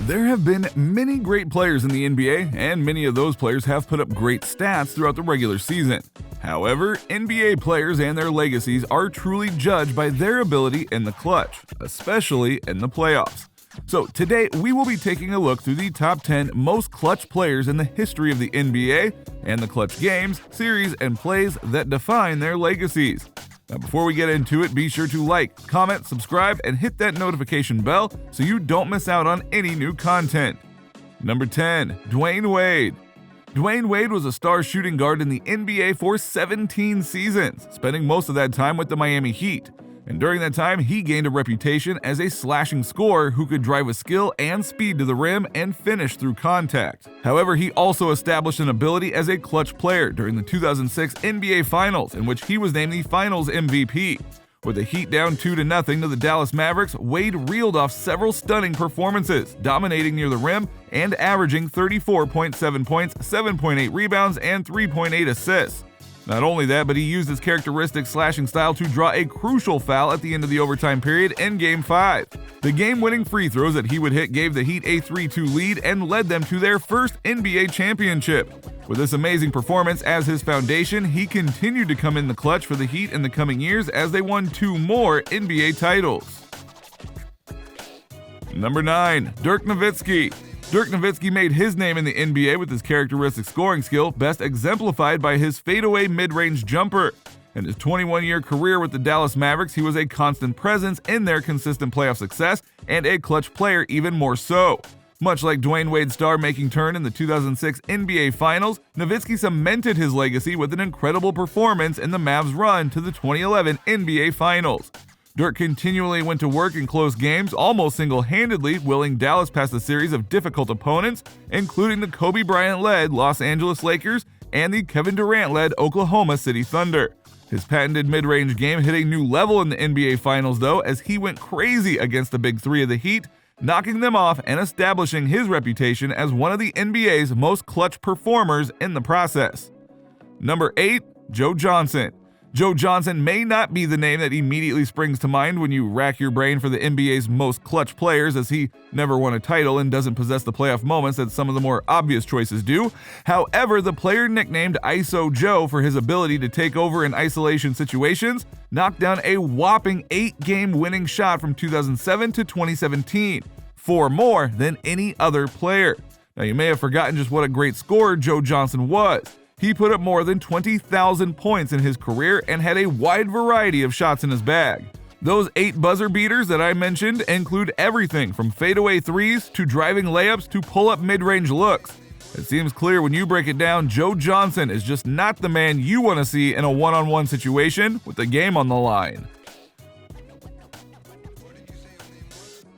There have been many great players in the NBA, and many of those players have put up great stats throughout the regular season. However, NBA players and their legacies are truly judged by their ability in the clutch, especially in the playoffs. So today, we will be taking a look through the top 10 most clutch players in the history of the NBA and the clutch games, series, and plays that define their legacies. Now, before we get into it, be sure to like, comment, subscribe, and hit that notification bell so you don't miss out on any new content. Number 10. Dwayne Wade. Dwayne Wade was a star shooting guard in the NBA for 17 seasons, spending most of that time with the Miami Heat. And during that time, he gained a reputation as a slashing scorer who could drive with skill and speed to the rim and finish through contact. However, he also established an ability as a clutch player during the 2006 NBA Finals, in which he was named the Finals MVP. With the Heat down 2-0 to the Dallas Mavericks, Wade reeled off several stunning performances, dominating near the rim and averaging 34.7 points, 7.8 rebounds, and 3.8 assists. Not only that, but he used his characteristic slashing style to draw a crucial foul at the end of the overtime period in Game 5. The game-winning free throws that he would hit gave the Heat a 3-2 lead and led them to their first NBA championship. With this amazing performance as his foundation, he continued to come in the clutch for the Heat in the coming years as they won 2 more NBA titles. Number 9. Dirk Nowitzki. Dirk Nowitzki made his name in the NBA with his characteristic scoring skill, best exemplified by his fadeaway mid-range jumper. In his 21-year career with the Dallas Mavericks, he was a constant presence in their consistent playoff success and a clutch player even more so. Much like Dwayne Wade's star-making turn in the 2006 NBA Finals, Nowitzki cemented his legacy with an incredible performance in the Mavs' run to the 2011 NBA Finals. Dirk continually went to work in close games, almost single-handedly willing Dallas past a series of difficult opponents, including the Kobe Bryant-led Los Angeles Lakers and the Kevin Durant-led Oklahoma City Thunder. His patented mid-range game hit a new level in the NBA Finals, though, as he went crazy against the Big Three of the Heat, knocking them off and establishing his reputation as one of the NBA's most clutch performers in the process. Number 8. Joe Johnson. Joe Johnson may not be the name that immediately springs to mind when you rack your brain for the NBA's most clutch players, as he never won a title and doesn't possess the playoff moments that some of the more obvious choices do. However, the player nicknamed ISO Joe for his ability to take over in isolation situations knocked down a whopping 8-game winning shot from 2007 to 2017, 4 more than any other player. Now, you may have forgotten just what a great scorer Joe Johnson was. He put up more than 20,000 points in his career and had a wide variety of shots in his bag. Those 8 buzzer beaters that I mentioned include everything from fadeaway threes to driving layups to pull-up mid-range looks. It seems clear when you break it down, Joe Johnson is just not the man you want to see in a one-on-one situation with the game on the line.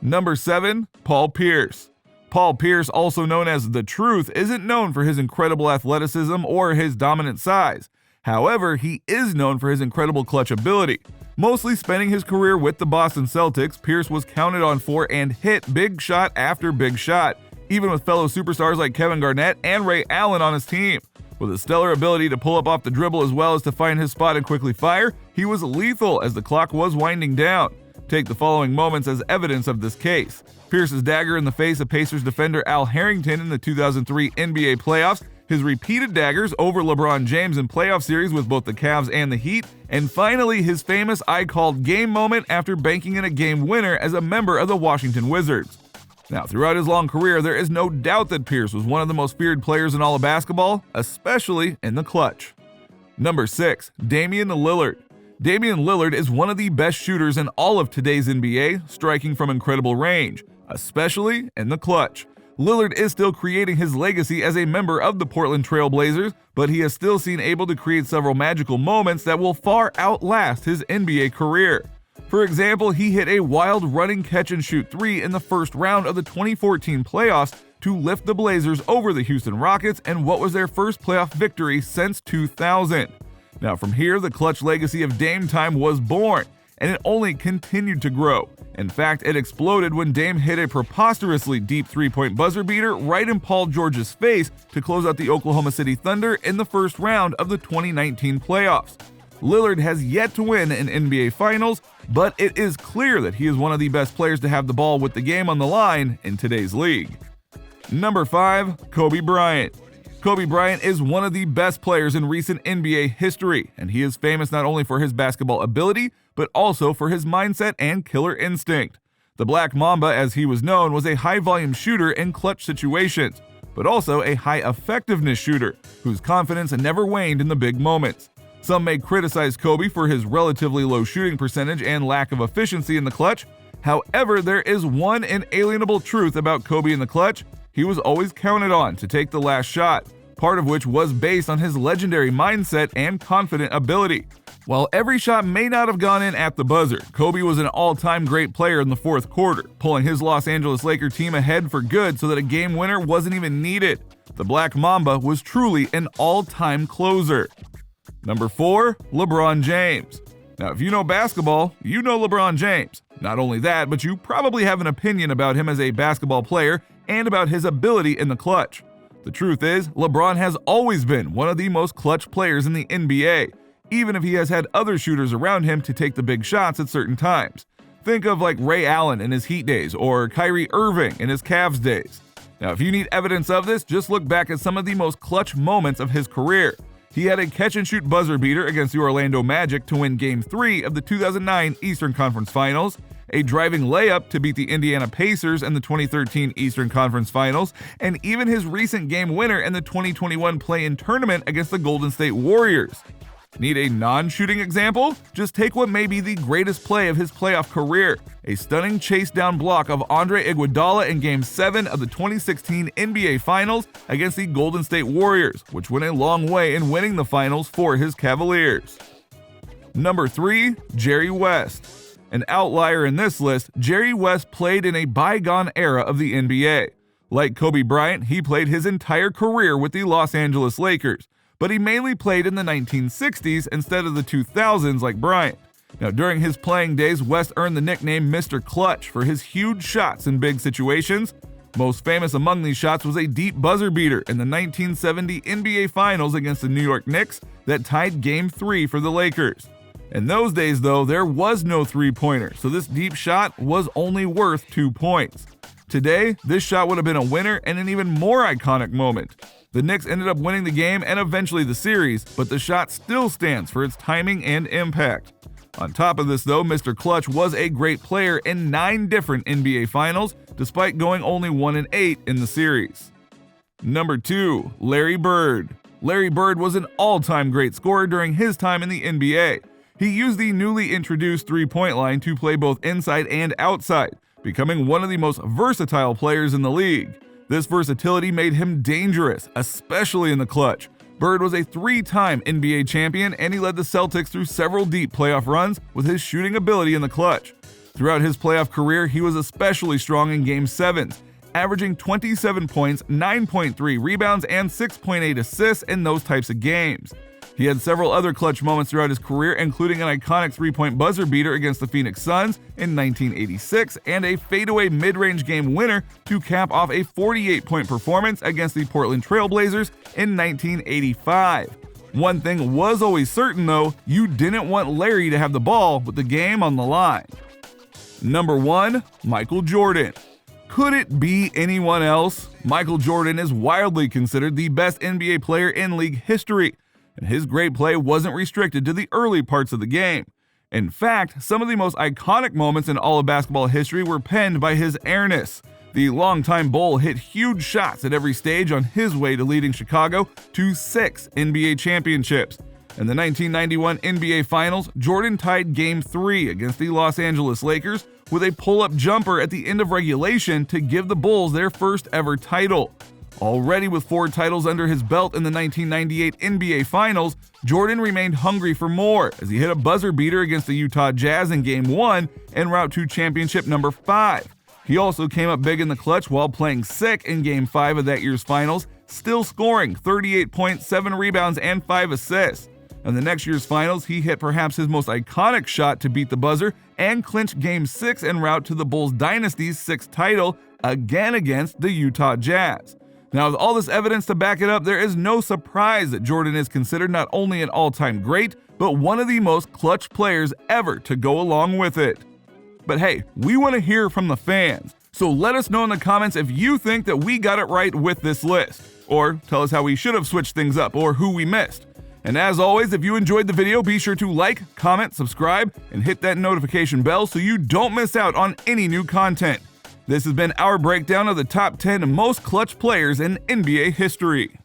Number 7. Paul Pierce. Paul Pierce, also known as The Truth, isn't known for his incredible athleticism or his dominant size. However, he is known for his incredible clutch ability. Mostly spending his career with the Boston Celtics, Pierce was counted on for and hit big shot after big shot, even with fellow superstars like Kevin Garnett and Ray Allen on his team. With a stellar ability to pull up off the dribble as well as to find his spot and quickly fire, he was lethal as the clock was winding down. Take the following moments as evidence of this case. Pierce's dagger in the face of Pacers defender Al Harrington in the 2003 NBA playoffs, his repeated daggers over LeBron James in playoff series with both the Cavs and the Heat, and finally his famous "I called game" moment after banking in a game winner as a member of the Washington Wizards. Now, throughout his long career, there is no doubt that Pierce was one of the most feared players in all of basketball, especially in the clutch. Number 6. Damian Lillard. Damian Lillard is one of the best shooters in all of today's NBA, striking from incredible range, especially in the clutch. Lillard is still creating his legacy as a member of the Portland Trail Blazers, but he is still seen able to create several magical moments that will far outlast his NBA career. For example, he hit a wild running catch-and-shoot 3 in the first round of the 2014 playoffs to lift the Blazers over the Houston Rockets in what was their first playoff victory since 2000. Now, from here, the clutch legacy of Dame time was born, and it only continued to grow. In fact, it exploded when Dame hit a preposterously deep 3-point buzzer beater right in Paul George's face to close out the Oklahoma City Thunder in the first round of the 2019 playoffs. Lillard has yet to win an NBA Finals, but it is clear that he is one of the best players to have the ball with the game on the line in today's league. Number 5. Kobe Bryant. Kobe Bryant is one of the best players in recent NBA history, and he is famous not only for his basketball ability, but also for his mindset and killer instinct. The Black Mamba, as he was known, was a high-volume shooter in clutch situations, but also a high-effectiveness shooter, whose confidence never waned in the big moments. Some may criticize Kobe for his relatively low shooting percentage and lack of efficiency in the clutch. However, there is one inalienable truth about Kobe in the clutch: he was always counted on to take the last shot, part of which was based on his legendary mindset and confident ability. While every shot may not have gone in at the buzzer, Kobe was an all-time great player in the fourth quarter, pulling his Los Angeles Lakers team ahead for good so that a game winner wasn't even needed. The Black Mamba was truly an all-time closer. Number 4. LeBron James. Now, if you know basketball, you know LeBron James. Not only that, but you probably have an opinion about him as a basketball player and about his ability in the clutch. The truth is, LeBron has always been one of the most clutch players in the NBA, even if he has had other shooters around him to take the big shots at certain times. Think of like Ray Allen in his Heat days or Kyrie Irving in his Cavs days. Now, if you need evidence of this, just look back at some of the most clutch moments of his career. He had a catch-and-shoot buzzer beater against the Orlando Magic to win Game 3 of the 2009 Eastern Conference Finals, a driving layup to beat the Indiana Pacers in the 2013 Eastern Conference Finals, and even his recent game winner in the 2021 play-in tournament against the Golden State Warriors. Need a non-shooting example? Just take what may be the greatest play of his playoff career, a stunning chase-down block of Andre Iguodala in Game 7 of the 2016 NBA Finals against the Golden State Warriors, which went a long way in winning the finals for his Cavaliers. Number 3. Jerry West. An outlier in this list, Jerry West played in a bygone era of the NBA. Like Kobe Bryant, he played his entire career with the Los Angeles Lakers, but he mainly played in the 1960s instead of the 2000s like Bryant. Now, during his playing days, West earned the nickname Mr. Clutch for his huge shots in big situations. Most famous among these shots was a deep buzzer beater in the 1970 NBA Finals against the New York Knicks that tied Game 3 for the Lakers. In those days, though, there was no three-pointer, so this deep shot was only worth 2 points. Today, this shot would have been a winner and an even more iconic moment. The Knicks ended up winning the game and eventually the series, but the shot still stands for its timing and impact. On top of this, though, Mr. Clutch was a great player in 9 different NBA Finals, despite going only 1-8 in the series. Number 2. Larry Bird. Larry Bird was an all-time great scorer during his time in the NBA. He used the newly introduced three-point line to play both inside and outside, becoming one of the most versatile players in the league. This versatility made him dangerous, especially in the clutch. Bird was a 3-time NBA champion, and he led the Celtics through several deep playoff runs with his shooting ability in the clutch. Throughout his playoff career, he was especially strong in Game 7s, averaging 27 points, 9.3 rebounds, and 6.8 assists in those types of games. He had several other clutch moments throughout his career, including an iconic 3-point buzzer beater against the Phoenix Suns in 1986 and a fadeaway mid-range game winner to cap off a 48-point performance against the Portland Trail Blazers in 1985. One thing was always certain, though: you didn't want Larry to have the ball with the game on the line. Number 1. Michael Jordan. Could it be anyone else? Michael Jordan is widely considered the best NBA player in league history, and his great play wasn't restricted to the early parts of the game. In fact, some of the most iconic moments in all of basketball history were penned by his airness. The longtime Bull hit huge shots at every stage on his way to leading Chicago to 6 NBA championships. In the 1991 NBA Finals, Jordan tied Game 3 against the Los Angeles Lakers with a pull-up jumper at the end of regulation to give the Bulls their first ever title. Already with 4 titles under his belt in the 1998 NBA Finals, Jordan remained hungry for more as he hit a buzzer beater against the Utah Jazz in Game 1 en route to championship number 5. He also came up big in the clutch while playing sick in Game 5 of that year's Finals, still scoring 38 points, 7 rebounds, and 5 assists. In the next year's Finals, he hit perhaps his most iconic shot to beat the buzzer and clinch Game 6 en route to the Bulls dynasty's 6th title, again against the Utah Jazz. Now, with all this evidence to back it up, there is no surprise that Jordan is considered not only an all-time great, but one of the most clutch players ever to go along with it. But hey, we want to hear from the fans, so let us know in the comments if you think that we got it right with this list, or tell us how we should have switched things up or who we missed. And as always, if you enjoyed the video, be sure to like, comment, subscribe, and hit that notification bell so you don't miss out on any new content. This has been our breakdown of the top 10 most clutch players in NBA history.